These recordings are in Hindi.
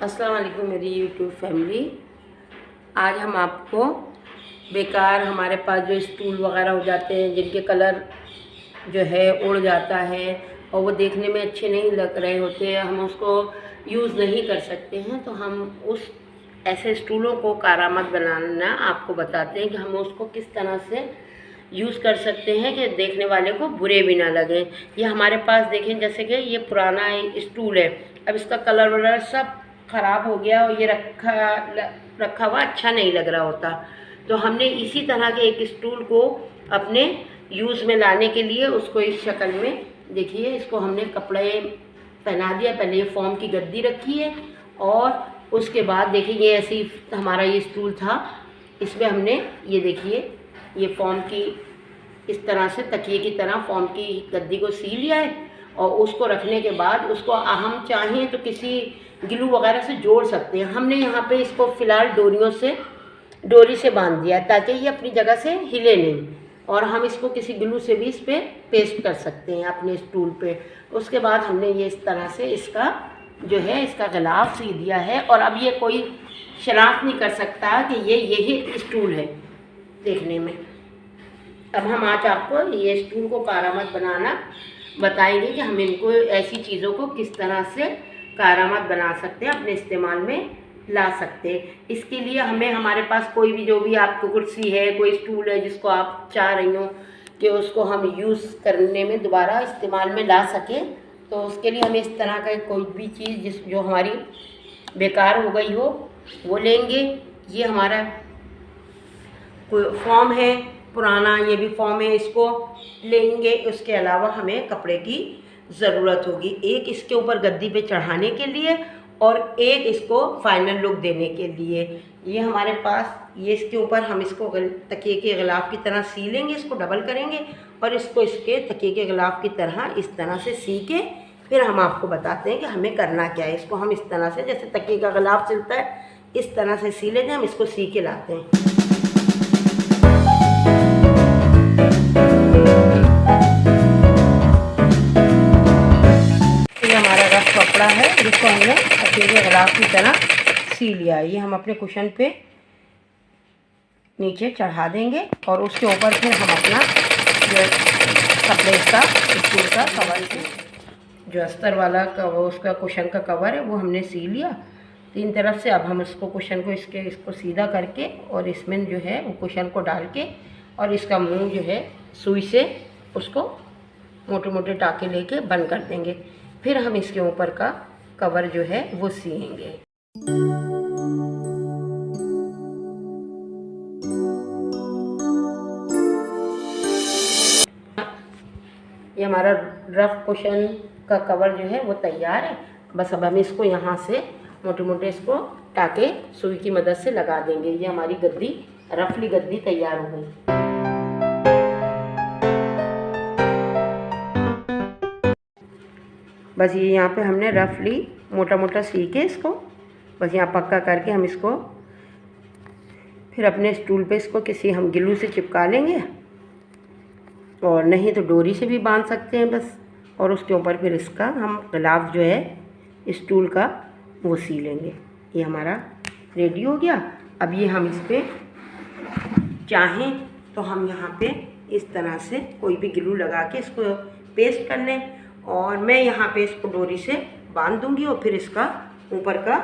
अस्सलाम वालेकुम मेरी यूट्यूब फैमिली। आज हम आपको बेकार हमारे पास जो स्टूल वगैरह हो जाते हैं, जिनके कलर जो है उड़ जाता है और वो देखने में अच्छे नहीं लग रहे होते, हम उसको यूज़ नहीं कर सकते हैं, तो हम उस ऐसे स्टूलों को कारामद बनाना आपको बताते हैं कि हम उसको किस तरह से यूज़ कर सकते हैं कि देखने वाले को बुरे भी ना लगें। ये हमारे पास देखें, जैसे कि ये पुराना स्टूल है, अब इसका कलर वलर सब ख़राब हो गया और ये रखा हुआ अच्छा नहीं लग रहा होता, तो हमने इसी तरह के एक स्टूल को अपने यूज़ में लाने के लिए उसको इस शक्ल में देखिए, इसको हमने कपड़े पहना दिया। पहले ये फॉर्म की गद्दी रखी है और उसके बाद देखिए ये ऐसी हमारा ये स्टूल था, इसमें हमने ये देखिए ये फॉर्म की इस तरह से तकिए की तरह फॉर्म की गद्दी को सी लिया है और उसको रखने के बाद उसको हम चाहें तो किसी ग्लू वगैरह से जोड़ सकते हैं। हमने यहाँ पे इसको फ़िलहाल डोरी से बांध दिया ताकि ये अपनी जगह से हिले नहीं, और हम इसको किसी ग्लू से भी इस पर पेस्ट कर सकते हैं अपने स्टूल पे। उसके बाद हमने ये इस तरह से इसका जो है इसका गिलाफ सी दिया है और अब ये कोई शनाख्त नहीं कर सकता कि ये यही स्टूल है देखने में। अब हम आज आपको ये स्टूल को कारामद बनाना बताएंगे कि हम इनको ऐसी चीज़ों को किस तरह से कारामद बना सकते हैं, अपने इस्तेमाल में ला सकते हैं। इसके लिए हमें हमारे पास कोई भी जो भी आपको कुर्सी है, कोई स्टूल है जिसको आप चाह रही हो कि उसको हम यूज़ करने में दोबारा इस्तेमाल में ला सकें, तो उसके लिए हमें इस तरह का कोई भी चीज़ जो हमारी बेकार हो गई हो वो लेंगे। ये हमारा कोई फॉर्म है पुराना, ये भी फॉर्म है, इसको लेंगे। उसके अलावा हमें कपड़े की ज़रूरत होगी, एक इसके ऊपर गद्दी पे चढ़ाने के लिए और एक इसको फाइनल लुक देने के लिए। ये हमारे पास ये इसके ऊपर हम इसको तकिए के गिलाफ की तरह सी लेंगे, इसको डबल करेंगे और इसको इसके तकिए के गिलाफ की तरह इस तरह से सी के फिर हम आपको बताते हैं कि हमें करना क्या है। इसको हम इस तरह से जैसे तकिए का गिलाफ सिलता है इस तरह से सी लेते हैं, हम इसको सी के लाते हैं। कपड़ा है जिसको हमने तकिए के गिलाफ की तरह सी लिया है, ये हम अपने कुशन पे नीचे चढ़ा देंगे और उसके ऊपर फिर हम अपना जो कपड़े का स्टूल का कवर जो अस्तर वाला उसका कुशन का कवर है वो हमने सी लिया तीन तरफ से। अब हम इसको कुशन को इसको सीधा करके और इसमें जो है वो कुशन को डाल के और इसका मुंह जो है सुई से उसको मोटे मोटे टाँके लेके बंद कर देंगे। फिर हम इसके ऊपर का कवर जो है वो सिएंगे। ये हमारा रफ कुशन का कवर जो है वो तैयार है। बस अब हम इसको यहाँ से मोटे मोटे इसको टाँके सुई की मदद से लगा देंगे। ये हमारी गद्दी रफली गद्दी तैयार हो गई। बस ये यहाँ पे हमने रफली मोटा मोटा सी के इसको बस यहाँ पक्का करके हम इसको फिर अपने स्टूल पे इसको किसी हम ग्लू से चिपका लेंगे और नहीं तो डोरी से भी बांध सकते हैं बस, और उसके ऊपर फिर इसका हम गिलाफ जो है स्टूल का वो सी लेंगे। ये हमारा रेडी हो गया। अब ये हम इस पर चाहें तो हम यहाँ पे इस तरह से कोई भी ग्लू लगा के इसको पेस्ट कर लें और मैं यहाँ पे इसको डोरी से बांध दूंगी और फिर इसका ऊपर का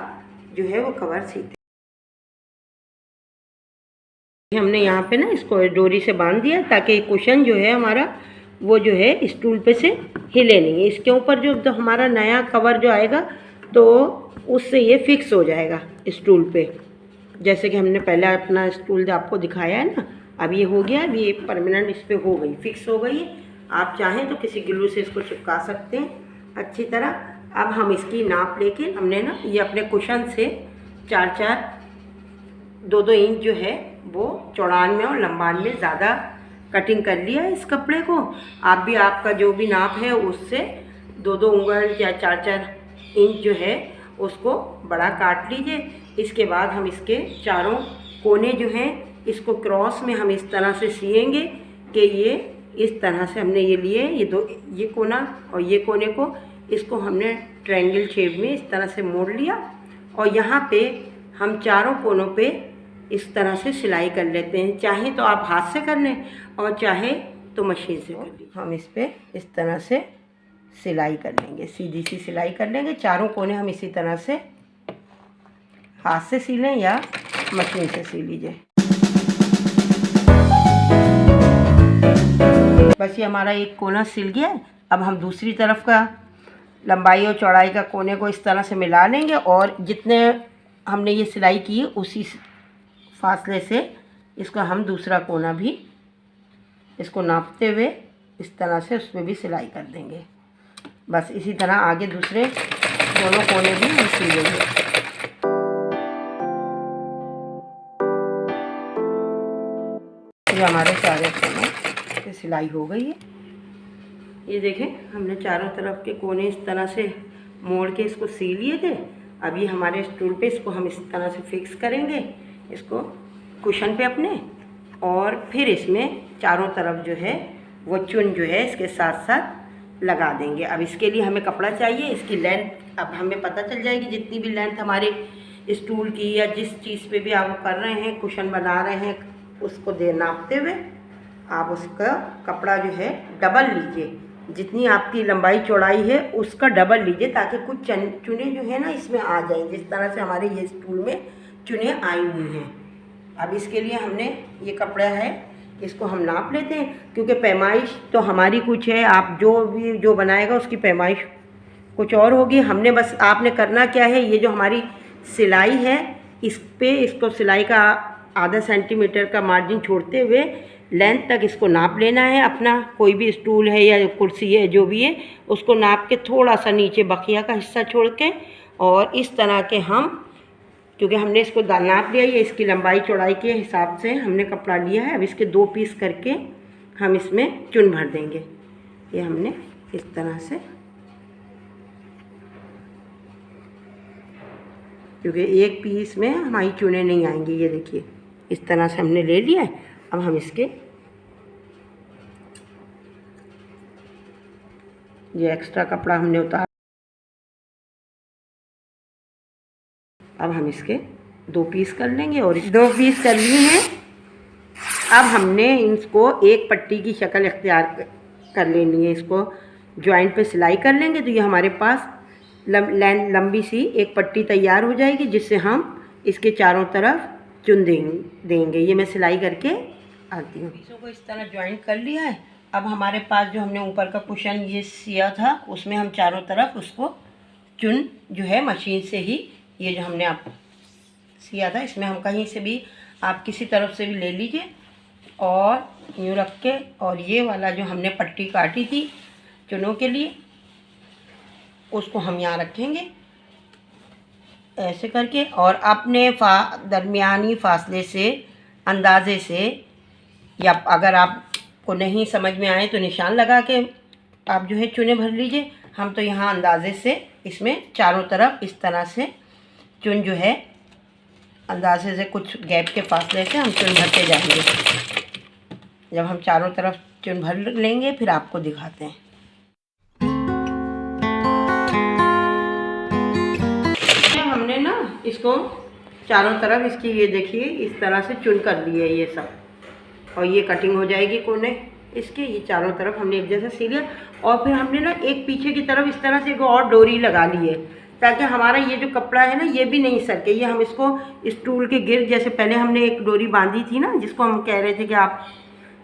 जो है वो कवर सीते। हमने यहाँ पे ना इसको डोरी से बांध दिया ताकि कुशन जो है हमारा वो जो है स्टूल पे से हिले नहीं। इसके ऊपर जो हमारा नया कवर जो आएगा तो उससे ये फिक्स हो जाएगा स्टूल पे, जैसे कि हमने पहले अपना स्टूल आपको दिखाया है ना। अब ये हो गया, अब ये परमानेंट इस पर हो गई, फिक्स हो गई है। आप चाहें तो किसी ग्लू से इसको चिपका सकते हैं अच्छी तरह। अब हम इसकी नाप लेके हमने ना ये अपने कुशन से 2-2 इंच जो है वो चौड़ान में और लंबान में ज़्यादा कटिंग कर लिया है इस कपड़े को। आप भी आपका जो भी नाप है उससे 2-2 उंगल या 4-4 इंच जो है उसको बड़ा काट लीजिए। इसके बाद हम इसके चारों कोने जो हैं इसको क्रॉस में हम इस तरह से सिएंगे कि ये इस तरह से हमने ये लिए ये कोना और ये कोने को इसको हमने ट्रायंगल शेप में इस तरह से मोड़ लिया और यहाँ पे हम चारों कोनों पे इस तरह से सिलाई कर लेते हैं। चाहे तो आप हाथ से कर लें और चाहे तो मशीन से कर लीजिए। हम इस पे इस तरह से सिलाई कर लेंगे, सीधी सी सिलाई कर लेंगे। चारों कोने हम इसी तरह से हाथ से सिलें या मशीन से सिल लीजिए। बस ये हमारा एक कोना सिल गया है। अब हम दूसरी तरफ का लंबाई और चौड़ाई का कोने को इस तरह से मिला लेंगे और जितने हमने ये सिलाई की है उसी फासले से इसका हम दूसरा कोना भी इसको नापते हुए इस तरह से उसमें भी सिलाई कर देंगे। बस इसी तरह आगे दूसरे दोनों कोने भी हम सिल लेंगे। ये हमारे सारे कोने की सिलाई हो गई है। ये देखें हमने चारों तरफ के कोने इस तरह से मोड़ के इसको सिल लिए थे। अब ये हमारे स्टूल पे इसको हम इस तरह से फिक्स करेंगे, इसको कुशन पे अपने, और फिर इसमें चारों तरफ जो है वो चुन जो है इसके साथ साथ लगा देंगे। अब इसके लिए हमें कपड़ा चाहिए, इसकी लेंथ अब हमें पता चल जाएगी। जितनी भी लेंथ हमारे स्टूल की या जिस चीज़ पे भी आप कर रहे हैं, कुशन बना रहे हैं, उसको नापते हुए आप उसका कपड़ा जो है डबल लीजिए। जितनी आपकी लंबाई चौड़ाई है उसका डबल लीजिए ताकि कुछ चुने जो है ना इसमें आ जाए, जिस तरह से हमारे ये स्टूल में चुने आई हुई हैं। अब इसके लिए हमने ये कपड़ा है इसको हम नाप लेते हैं, क्योंकि पैमाइश तो हमारी कुछ है, आप जो बनाएगा उसकी पैमाइश कुछ और होगी। हमने बस आपने करना क्या है, ये जो हमारी सिलाई है इस पे इसको सिलाई का आधा सेंटीमीटर का मार्जिन छोड़ते हुए लेंथ तक इसको नाप लेना है। अपना कोई भी स्टूल है या कुर्सी है जो भी है उसको नाप के थोड़ा सा नीचे बकिया का हिस्सा छोड़ के, और इस तरह के हम, क्योंकि हमने इसको नाप लिया, ये इसकी लंबाई चौड़ाई के हिसाब से हमने कपड़ा लिया है। अब इसके 2 पीस करके हम इसमें चुन भर देंगे। ये हमने इस तरह से, क्योंकि एक पीस में हमारी चुने नहीं आएंगी। ये देखिए इस तरह से हमने ले लिया है। अब हम इसके ये एक्स्ट्रा कपड़ा हमने उतार, अब हम इसके 2 पीस कर लेंगे और 2 पीस कर लिए हैं। अब हमने इसको एक पट्टी की शक्ल इख्तियार कर लेनी है। इसको जॉइंट पे सिलाई कर लेंगे तो ये हमारे पास लंबी सी एक पट्टी तैयार हो जाएगी, जिससे हम इसके चारों तरफ चुन देंगे। ये मैं सिलाई करके आती हूँ। पीसों को इस तरह जॉइंट कर लिया है। अब हमारे पास जो हमने ऊपर का कुशन ये सिया था उसमें हम चारों तरफ उसको चुन जो है मशीन से ही, ये जो हमने आप सिया था इसमें हम कहीं से भी आप किसी तरफ से भी ले लीजिए और यूँ रख के, और ये वाला जो हमने पट्टी काटी थी चुनों के लिए उसको हम यहाँ रखेंगे ऐसे करके, और अपने दरमियानी फासले से अंदाजे से, या अगर आपको नहीं समझ में आए तो निशान लगा के आप जो है चुने भर लीजिए। हम तो यहाँ अंदाजे से इसमें चारों तरफ इस तरह से चुन जो है अंदाजे से कुछ गैप के फासले से हम चुन भरते जाएंगे। जब हम चारों तरफ चुन भर लेंगे फिर आपको दिखाते हैं। हमने ना इसको चारों तरफ इसकी ये देखिए इस तरह से चुन कर लिए ये सब, और ये कटिंग हो जाएगी कोने इसके। ये चारों तरफ हमने एक जैसा सी लिया, और फिर हमने ना एक पीछे की तरफ इस तरह से एक और डोरी लगा ली है ताकि हमारा ये जो कपड़ा है ना ये भी नहीं सरके। ये हम इसको स्टूल के गिर्द, जैसे पहले हमने एक डोरी बांधी थी ना जिसको हम कह रहे थे कि आप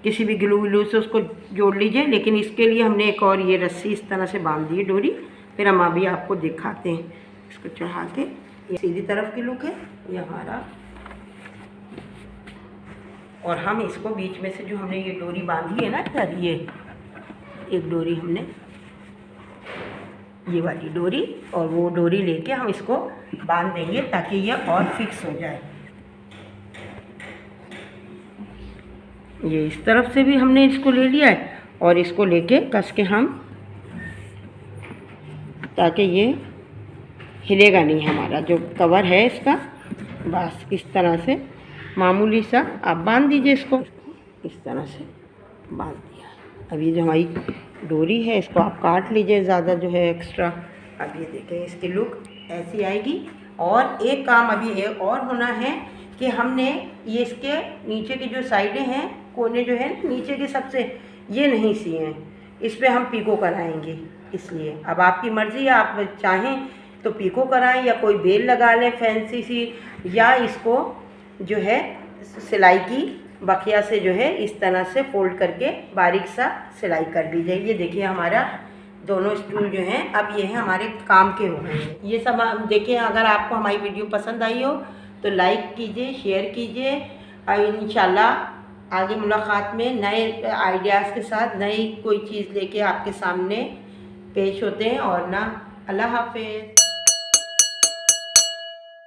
किसी भी ग्लू व्लू से उसको जोड़ लीजिए, लेकिन इसके लिए हमने एक और ये रस्सी इस तरह से बांध दी है डोरी। फिर हम अभी आपको दिखाते हैं इसको चढ़ा के। ये सीधी तरफ की लुक है ये हमारा, और हम इसको बीच में से जो हमने ये डोरी बांधी है ना इधर, ये एक डोरी हमने ये वाली डोरी, और वो डोरी लेके हम इसको बांध देंगे ताकि ये और फिक्स हो जाए। ये इस तरफ से भी हमने इसको ले लिया है, और इसको लेके कस के हम, ताकि ये हिलेगा नहीं हमारा जो कवर है इसका। बस इस तरह से मामूली सा आप बांध दीजिए इसको, इस तरह से बांध दिया। अब ये जो हमारी डोरी है इसको आप काट लीजिए ज़्यादा जो है एक्स्ट्रा। अब ये देखें इसकी लुक ऐसी आएगी, और एक काम अभी एक और होना है कि हमने ये इसके नीचे की जो साइडें हैं, कोने जो है नीचे के सबसे, ये नहीं सिए हैं, इस पर हम पिको कराएंगे। इसलिए अब आपकी मर्ज़ी है, आप चाहें तो पिको कराएं या कोई बेल लगा लें फैंसी सी, या इसको जो है सिलाई की बखिया से जो है इस तरह से फोल्ड करके बारीक सा सिलाई कर दी जाए। ये देखिए हमारा दोनों स्टूल जो हैं अब ये हैं हमारे काम के हो गए हैं। ये सब हम देखें। अगर आपको हमारी वीडियो पसंद आई हो तो लाइक कीजिए, शेयर कीजिए और इंशाल्लाह आगे मुलाकात में नए आइडियाज़ के साथ नई कोई चीज़ लेके आपके सामने पेश होते हैं। और ना, अल्लाह हाफ़िज़।